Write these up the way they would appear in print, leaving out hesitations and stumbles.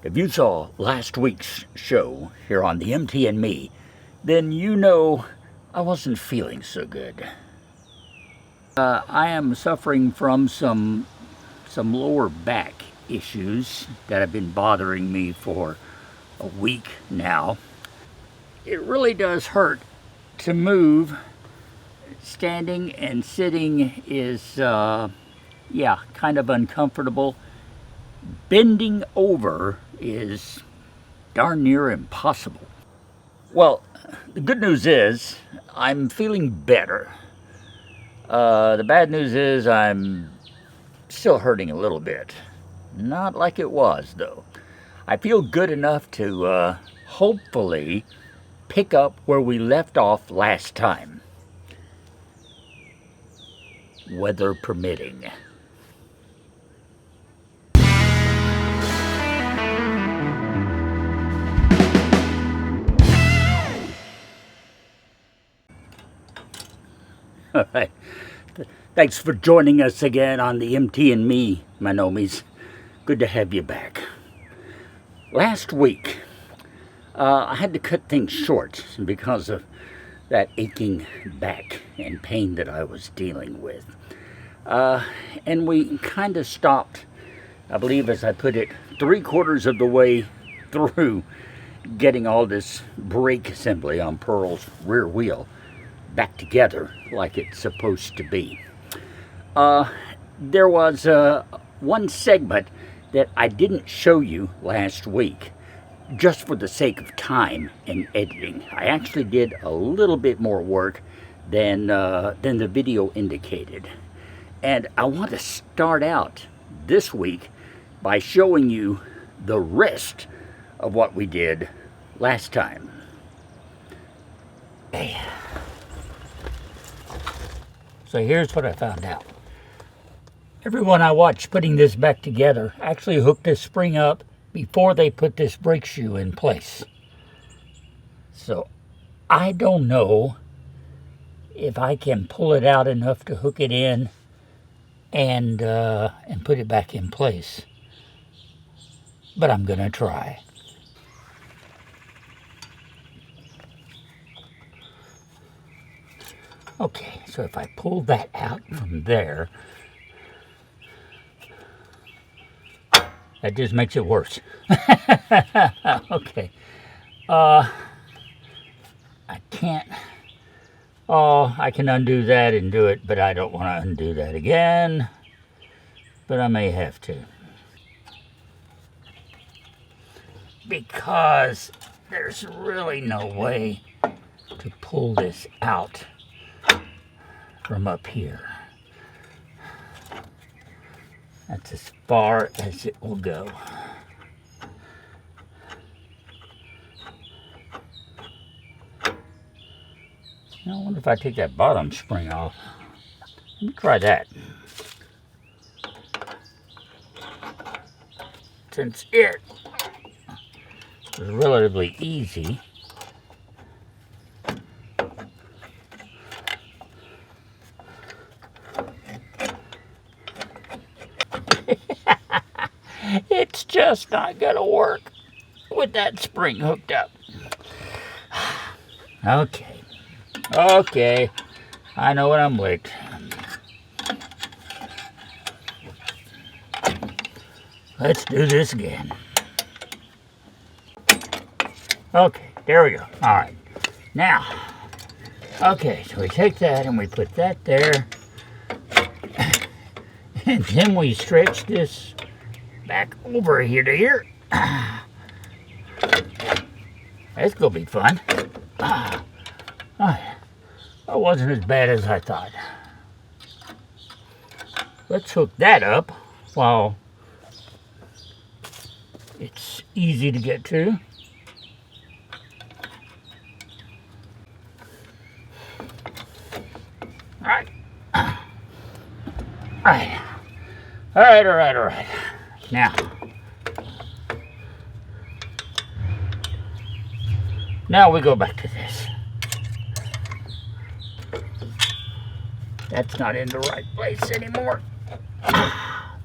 If you saw last week's show here on the MT and Me, then you know I wasn't feeling so good. I am suffering from some lower back issues that have been bothering me for a week now. It really does hurt to move. Standing and sitting is, kind of uncomfortable. Bending over is darn near impossible. Well, the good news is I'm feeling better. The bad news is I'm still hurting a little bit. Not like it was, though. I feel good enough to hopefully pick up where we left off last time. Weather permitting. All right. Thanks for joining us again on the MT and Me, my nomies. Good to have you back. Last week, I had to cut things short because of that aching back and pain that I was dealing with. And we kind of stopped, I believe, as I put it, 3/4 of the way through getting all this brake assembly on Pearl's rear wheel back together like it's supposed to be. There was one segment that I didn't show you last week, just for the sake of time and editing. I actually did a little bit more work than the video indicated. And I want to start out this week by showing you the rest of what we did last time. Okay. So here's what I found out. Everyone I watched putting this back together actually hooked this spring up before they put this brake shoe in place. So I don't know if I can pull it out enough to hook it in and put it back in place. But I'm gonna try. Okay, so if I pull that out from there, that just makes it worse. Okay. I can't. Oh, I can undo that and do it, but I don't want to undo that again. But I may have to. Because there's really no way to pull this out from up here. That's as far as it will go. I wonder if I take that bottom spring off. Let me try that. Since it was relatively easy, it's just not gonna work with that spring hooked up. Okay, I know what I'm licked. Let's do this again. Okay, there we go. All right, now, okay, so we take that and we put that there, and then we stretch this back over here to here. That's gonna be fun. That wasn't as bad as I thought. Let's hook that up while it's easy to get to. All right. Now we go back to this. That's not in the right place anymore.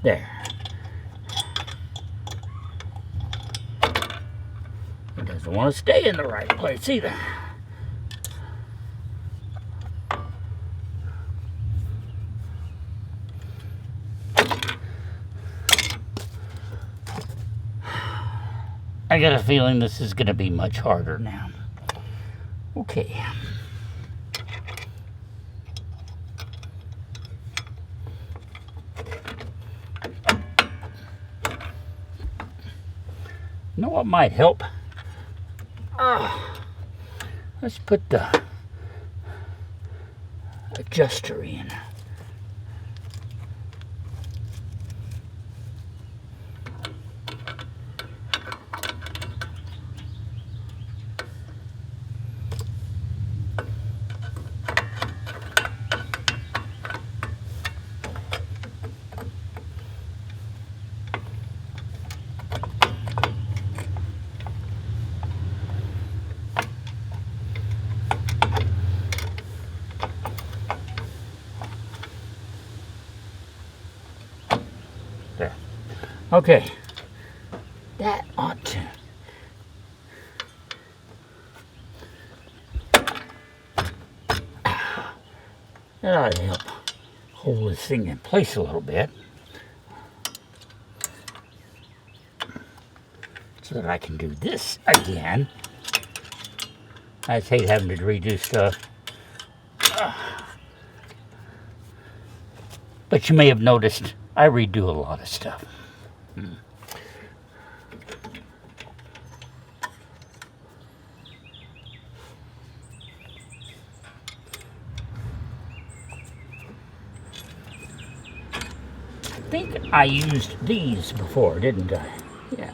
There. Doesn't want to stay in the right place either. I got a feeling this is going to be much harder now. Okay. You know what might help? Let's put the adjuster in. There. Okay. That ought to. That ought to help hold this thing in place a little bit, so that I can do this again. I just hate having to redo stuff. But you may have noticed I redo a lot of stuff. I think I used these before, didn't I? Yeah.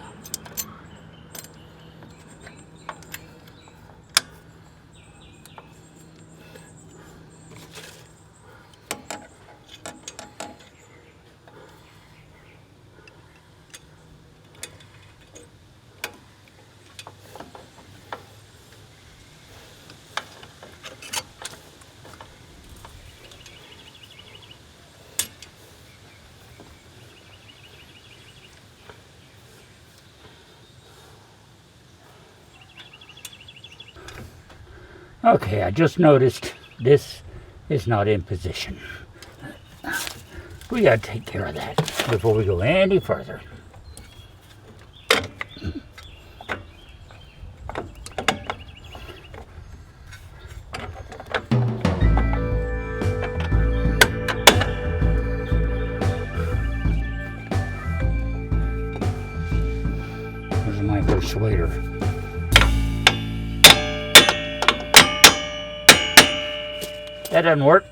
Okay, I just noticed this is not in position. We gotta take care of that before we go any further. There's my persuader. That doesn't work.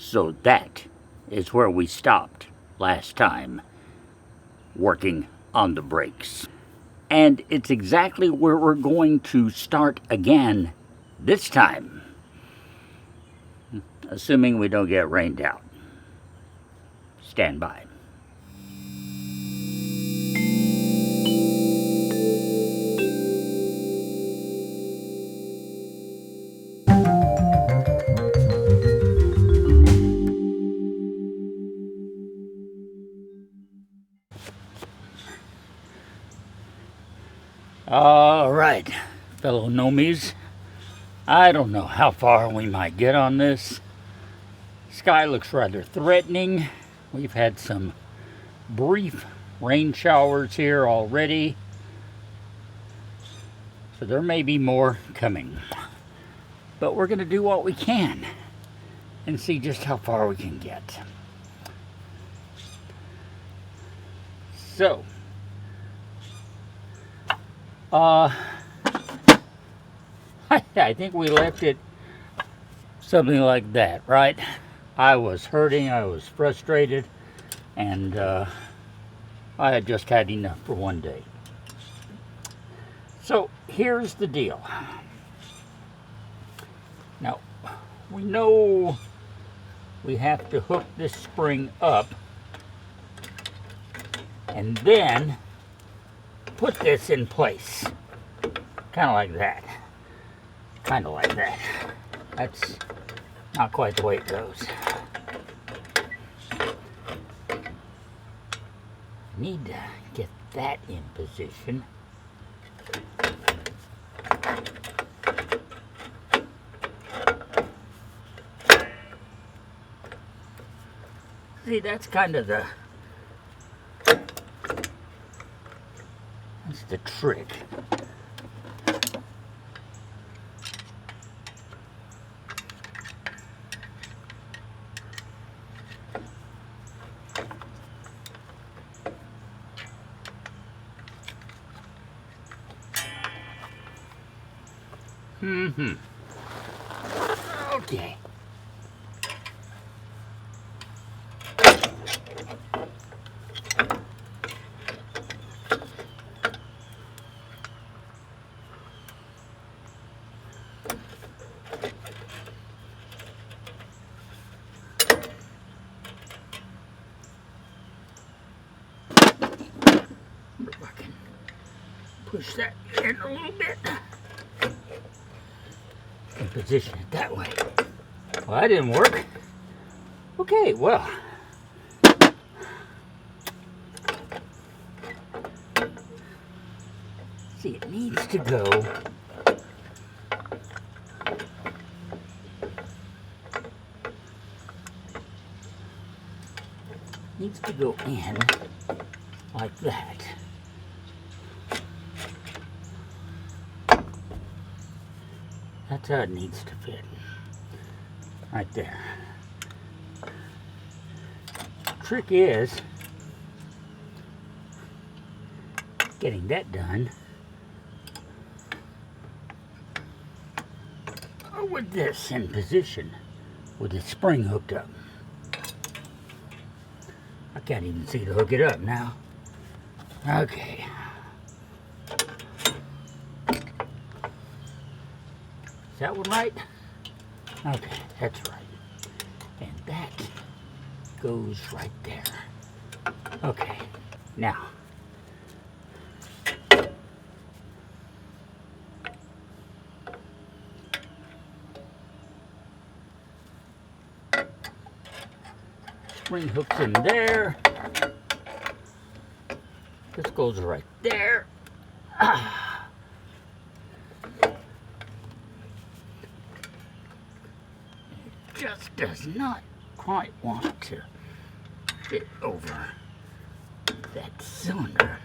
So that is where we stopped last time, working on the brakes. And it's exactly where we're going to start again this time, assuming we don't get rained out. Stand by. All right, fellow nomies. I don't know how far we might get on this. Sky looks rather threatening. We've had some brief rain showers here already, so there may be more coming. But we're going to do what we can and see just how far we can get. So, I think we left it something like that, right? I was hurting, I was frustrated, and I had just had enough for one day. So here's the deal. Now, we know we have to hook this spring up and then put this in place. Kind of like that. Kind of like that. That's not quite the way it goes. Need to get that in position. See, that's kind of that's the trick. Okay. If I can push that in a little bit. And position it that way. Well, that didn't work. Okay, well. See, it needs to go in like that. That's how it needs to fit. Right there. Trick is getting that done with this in position with the spring hooked up. I can't even see to hook it up now. Okay. Is that one right? Okay, that's right. And that goes right there. Okay, now. Spring hooks in there. This goes right there. Just does not quite want to fit over that cylinder.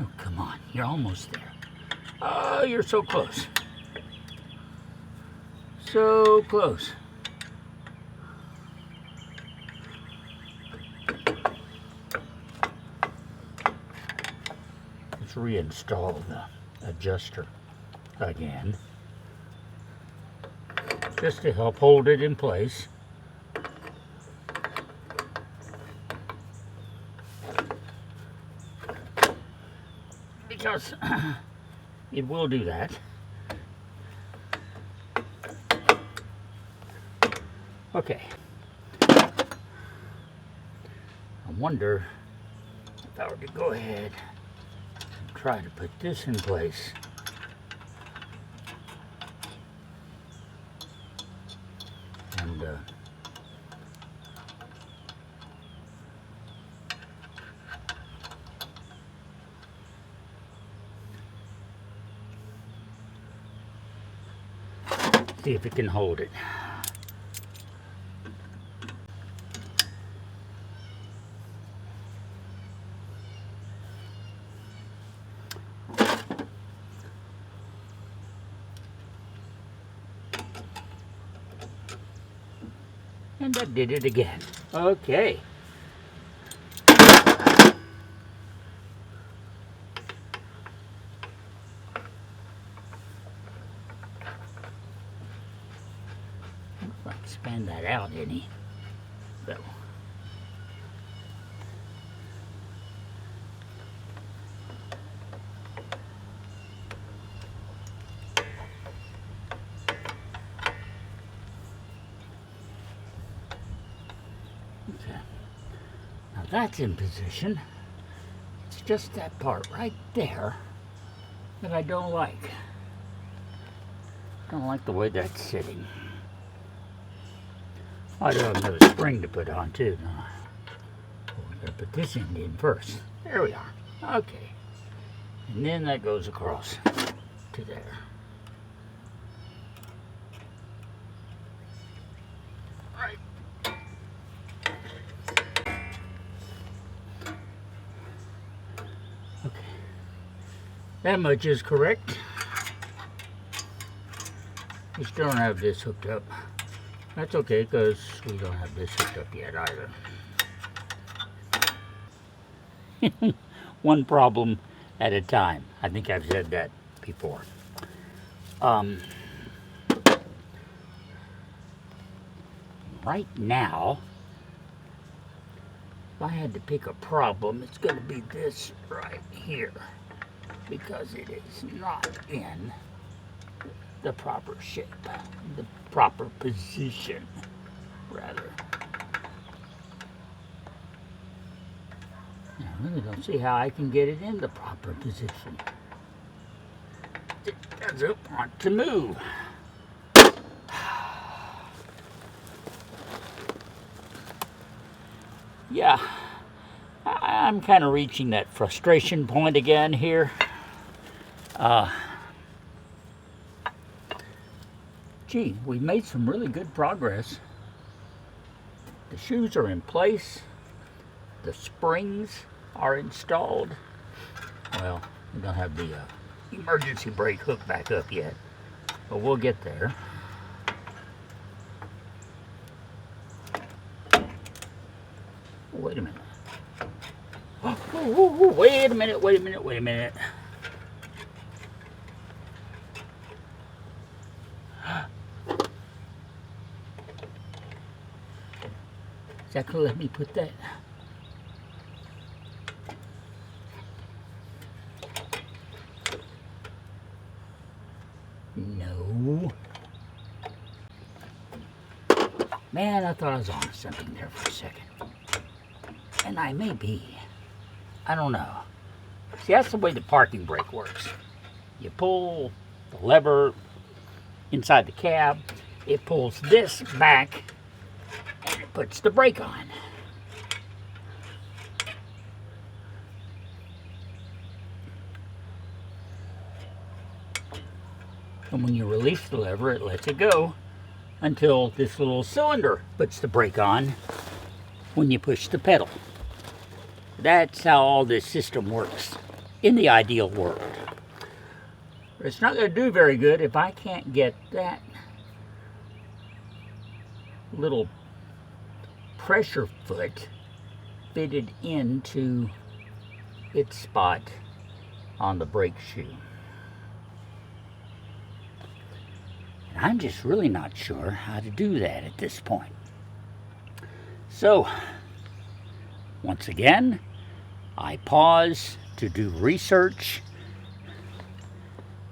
Oh, come on, you're almost there. Oh, you're so close. So close. Let's reinstall the adjuster again, just to help hold it in place. Because it will do that. Okay. I wonder if I were to go ahead and try to put this in place. and see if it can hold it. And that did it again. Okay. If I expand that out any. So. Okay. Now that's in position. It's just that part right there that I don't like. Don't like the way that's sitting. I do have another spring to put on too. We're going to put this end in first. There we are. Okay. And then that goes across to there. Right. Okay. That much is correct. We still don't have this hooked up. That's okay, because we don't have this hooked up yet either. One problem at a time. I think I've said that before. Right now, if I had to pick a problem, it's going to be this right here, because it is not in the proper shape, the proper position, rather. I really don't see how I can get it in the proper position. It doesn't want to move. Yeah, I'm kind of reaching that frustration point again here. Gee, we made some really good progress. The shoes are in place. The springs are installed. Well, we don't have the emergency brake hooked back up yet, but we'll get there. Wait a minute. Wait a minute, wait a minute, wait a minute. Is that gonna let me put that? No. Man, I thought I was on something there for a second. And I may be. I don't know. See, that's the way the parking brake works. You pull the lever inside the cab, it pulls this back, and it puts the brake on. And when you release the lever, it lets it go until this little cylinder puts the brake on when you push the pedal. That's how all this system works in the ideal world. But it's not going to do very good if I can't get that little pressure foot fitted into its spot on the brake shoe. And I'm just really not sure how to do that at this point. So, once again, I pause to do research.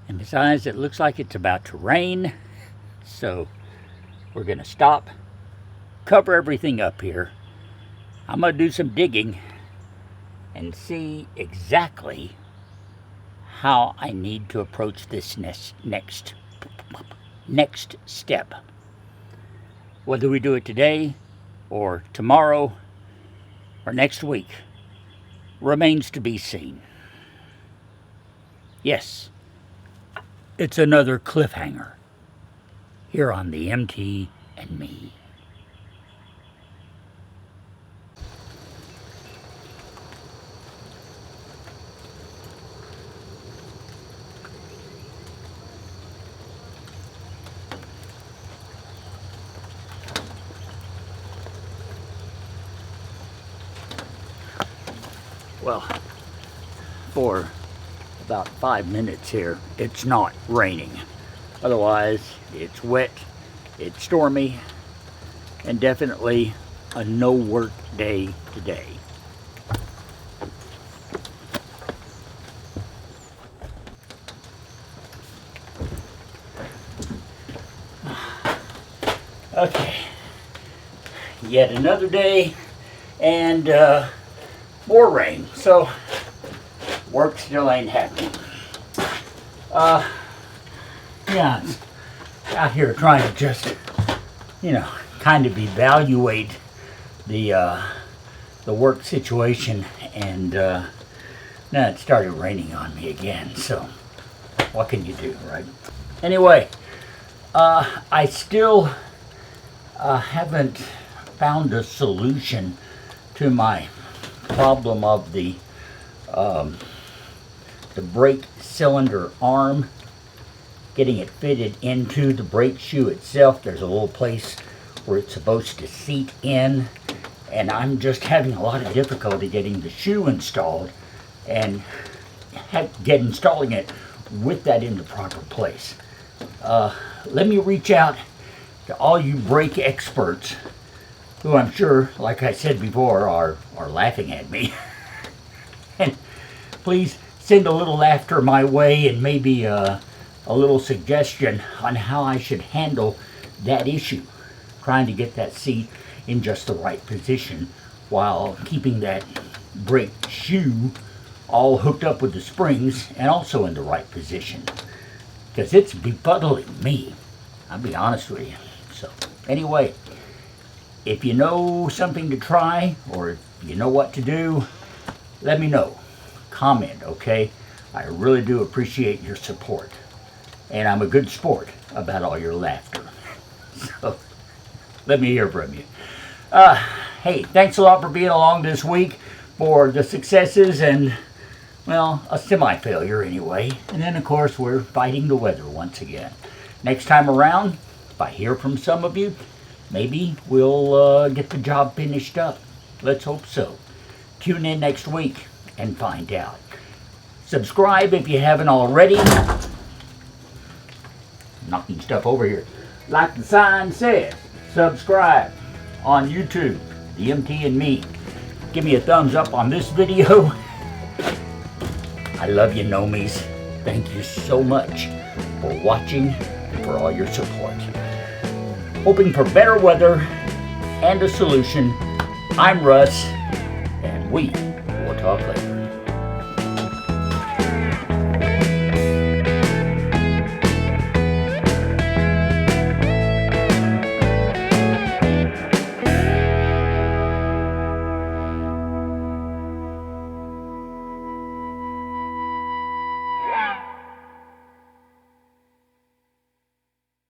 And besides, it looks like it's about to rain. So, we're going to stop, cover everything up here. I'm going to do some digging and see exactly how I need to approach this next step. Whether we do it today or tomorrow or next week remains to be seen. Yes, it's another cliffhanger here on the MT and Me. Well, for about 5 minutes here, it's not raining. Otherwise, it's wet, it's stormy, and definitely a no work day today. Okay, yet another day and more rain, so work still ain't happening. Yeah, out here trying to just, kind of evaluate the work situation, and now it started raining on me again, so what can you do, right? Anyway, I still haven't found a solution to my problem of the brake cylinder arm, getting it fitted into the brake shoe itself. There's a little place where it's supposed to seat in, and I'm just having a lot of difficulty getting the shoe installed and installing it with that in the proper place. Let me reach out to all you brake experts who I'm sure, like I said before, are laughing at me. And please send a little laughter my way, and maybe a little suggestion on how I should handle that issue. Trying to get that seat in just the right position while keeping that brake shoe all hooked up with the springs and also in the right position. Because it's befuddling me, I'll be honest with you. So anyway, if you know something to try, or if you know what to do, let me know. Comment, okay? I really do appreciate your support. And I'm a good sport about all your laughter. So, let me hear from you. Hey, thanks a lot for being along this week, for the successes and, well, a semi-failure anyway. And then, of course, we're fighting the weather once again. Next time around, if I hear from some of you, maybe we'll get the job finished up. Let's hope so. Tune in next week and find out. Subscribe if you haven't already. Knocking stuff over here. Like the sign says, subscribe on YouTube, the MT and Me. Give me a thumbs up on this video. I love you, Nomies. Thank you so much for watching and for all your support. Hoping for better weather and a solution. I'm Russ, and we will talk later.